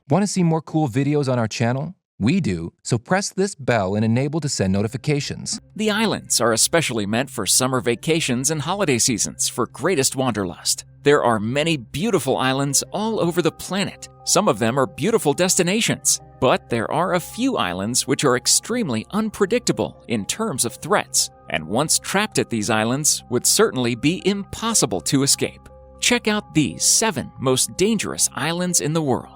Want to see more cool videos on our channel? We do, so press this bell and enable to send notifications. The islands are especially meant for summer vacations and holiday seasons for greatest wanderlust. There are many beautiful islands all over the planet. Some of them are beautiful destinations, but there are a few islands which are extremely unpredictable in terms of threats, and once trapped at these islands would certainly be impossible to escape. Check out these 7 most dangerous islands in the world.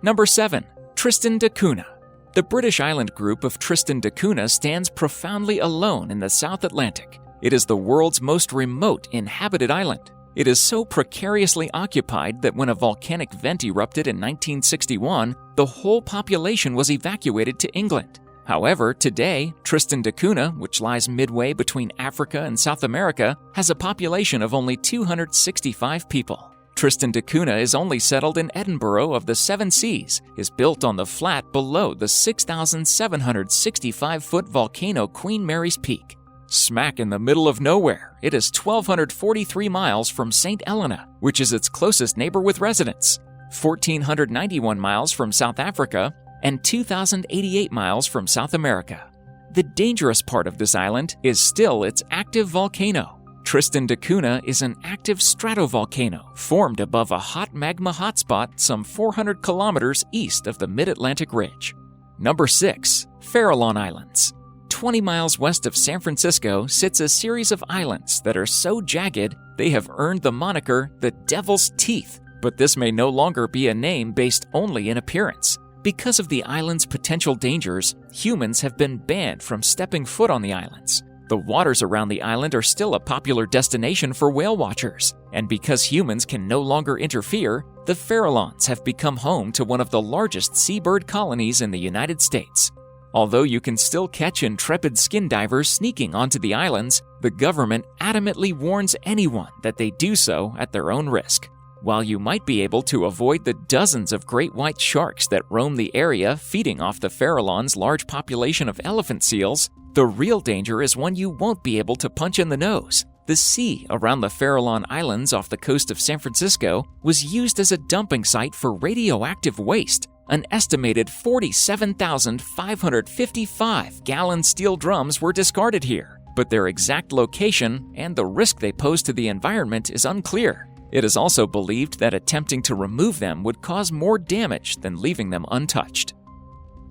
Number 7. Tristan Da Cunha. The British island group of Tristan Da Cunha stands profoundly alone in the South Atlantic. It is the world's most remote inhabited island. It is so precariously occupied that when a volcanic vent erupted in 1961, the whole population was evacuated to England. However, today, Tristan Da Cunha, which lies midway between Africa and South America, has a population of only 265 people. Tristan Da Cunha is only settled in Edinburgh of the 7 Seas, is built on the flat below the 6,765-foot volcano Queen Mary's Peak. Smack in the middle of nowhere, it is 1,243 miles from St. Helena, which is its closest neighbor with residents, 1,491 miles from South Africa, and 2,088 miles from South America. The dangerous part of this island is still its active volcano. Tristan Da Cunha is an active stratovolcano formed above a hot magma hotspot some 400 kilometers east of the Mid-Atlantic Ridge. Number 6. Farallon Islands. 20 miles west of San Francisco sits a series of islands that are so jagged they have earned the moniker the Devil's Teeth, but this may no longer be a name based only in appearance. Because of the island's potential dangers, humans have been banned from stepping foot on the islands. The waters around the island are still a popular destination for whale watchers, and because humans can no longer interfere, the Farallons have become home to one of the largest seabird colonies in the United States. Although you can still catch intrepid skin divers sneaking onto the islands, the government adamantly warns anyone that they do so at their own risk. While you might be able to avoid the dozens of great white sharks that roam the area feeding off the Farallon's large population of elephant seals, the real danger is one you won't be able to punch in the nose. The sea around the Farallon Islands off the coast of San Francisco was used as a dumping site for radioactive waste. An estimated 47,555-gallon steel drums were discarded here, but their exact location and the risk they pose to the environment is unclear. It is also believed that attempting to remove them would cause more damage than leaving them untouched.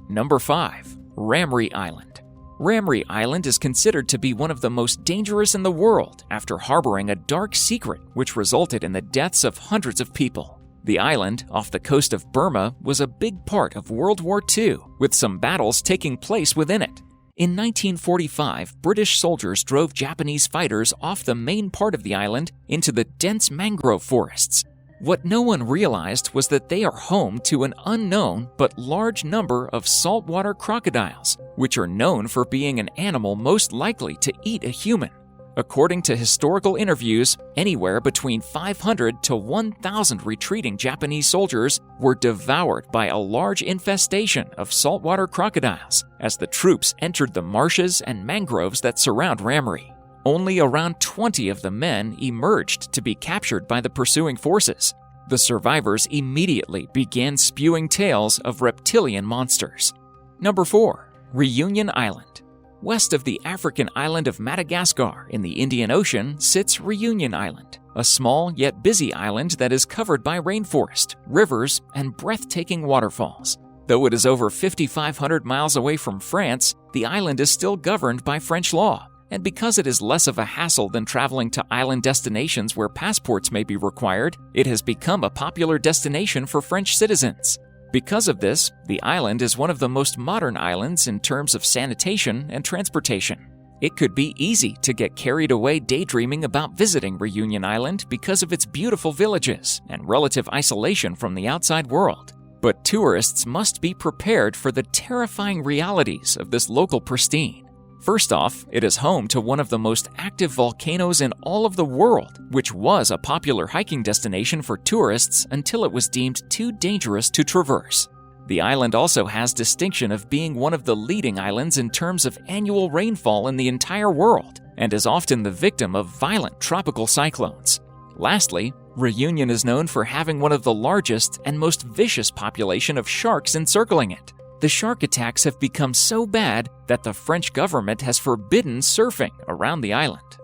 Number 5. Ramree Island. Ramree Island is considered to be one of the most dangerous in the world after harboring a dark secret which resulted in the deaths of hundreds of people. The island, off the coast of Burma, was a big part of World War II, with some battles taking place within it. In 1945, British soldiers drove Japanese fighters off the main part of the island into the dense mangrove forests. What no one realized was that they are home to an unknown but large number of saltwater crocodiles, which are known for being an animal most likely to eat a human. According to historical interviews, anywhere between 500 to 1,000 retreating Japanese soldiers were devoured by a large infestation of saltwater crocodiles as the troops entered the marshes and mangroves that surround Ramree. Only around 20 of the men emerged to be captured by the pursuing forces. The survivors immediately began spewing tales of reptilian monsters. Number 4. Reunion Island. West of the African island of Madagascar in the Indian Ocean sits Reunion Island, a small yet busy island that is covered by rainforest, rivers, and breathtaking waterfalls. Though it is over 5,500 miles away from France, the island is still governed by French law, and because it is less of a hassle than traveling to island destinations where passports may be required, it has become a popular destination for French citizens. Because of this, the island is one of the most modern islands in terms of sanitation and transportation. It could be easy to get carried away daydreaming about visiting Reunion Island because of its beautiful villages and relative isolation from the outside world. But tourists must be prepared for the terrifying realities of this local pristine. First off, it is home to one of the most active volcanoes in all of the world, which was a popular hiking destination for tourists until it was deemed too dangerous to traverse. The island also has distinction of being one of the leading islands in terms of annual rainfall in the entire world, and is often the victim of violent tropical cyclones. Lastly, Reunion is known for having one of the largest and most vicious population of sharks encircling it. The shark attacks have become so bad that the French government has forbidden surfing around the island.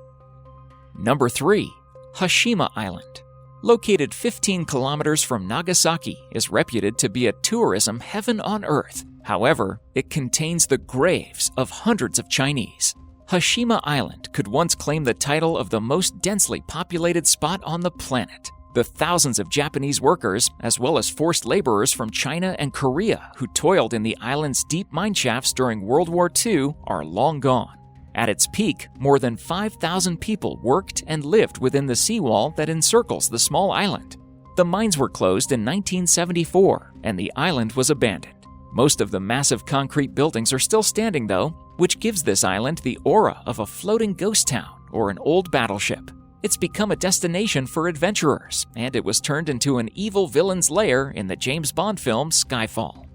Number 3. Hashima Island. Located 15 kilometers from Nagasaki, is reputed to be a tourism heaven on earth. However, it contains the graves of hundreds of Chinese. Hashima Island could once claim the title of the most densely populated spot on the planet. The thousands of Japanese workers, as well as forced laborers from China and Korea who toiled in the island's deep mine shafts during World War II, are long gone. At its peak, more than 5,000 people worked and lived within the seawall that encircles the small island. The mines were closed in 1974, and the island was abandoned. Most of the massive concrete buildings are still standing, though, which gives this island the aura of a floating ghost town or an old battleship. It's become a destination for adventurers, and it was turned into an evil villain's lair in the James Bond film Skyfall.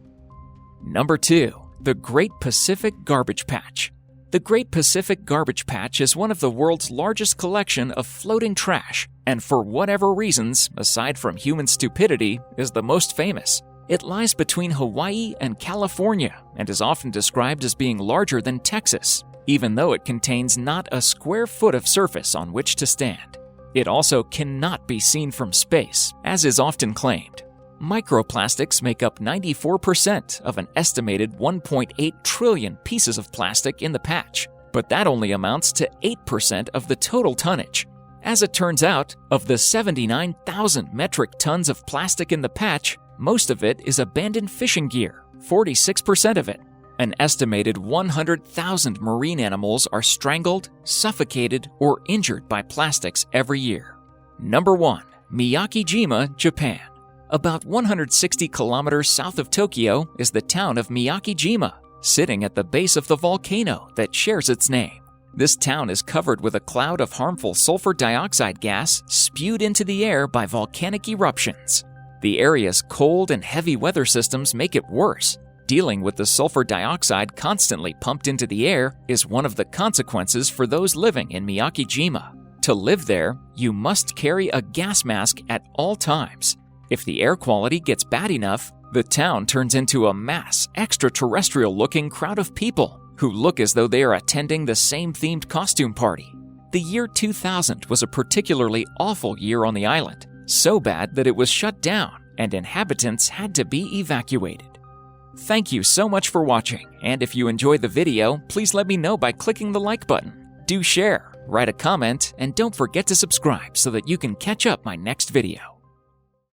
Number 2. The Great Pacific Garbage Patch. The Great Pacific Garbage Patch is one of the world's largest collection of floating trash, and for whatever reasons, aside from human stupidity, is the most famous. It lies between Hawaii and California and is often described as being larger than Texas, even though it contains not a square foot of surface on which to stand. It also cannot be seen from space, as is often claimed. Microplastics make up 94% of an estimated 1.8 trillion pieces of plastic in the patch, but that only amounts to 8% of the total tonnage. As it turns out, of the 79,000 metric tons of plastic in the patch, most of it is abandoned fishing gear, 46% of it. An estimated 100,000 marine animals are strangled, suffocated, or injured by plastics every year. Number 1. Miyakijima, Japan. About 160 kilometers south of Tokyo is the town of Miyakijima, sitting at the base of the volcano that shares its name. This town is covered with a cloud of harmful sulfur dioxide gas spewed into the air by volcanic eruptions. The area's cold and heavy weather systems make it worse. Dealing with the sulfur dioxide constantly pumped into the air is one of the consequences for those living in Miyakijima. To live there, you must carry a gas mask at all times. If the air quality gets bad enough, the town turns into a mass, extraterrestrial-looking crowd of people who look as though they are attending the same themed costume party. The year 2000 was a particularly awful year on the island, so bad that it was shut down and inhabitants had to be evacuated. Thank you so much for watching, and if you enjoyed the video, please let me know by clicking the like button. Do share, write a comment, and don't forget to subscribe so that you can catch up my next video.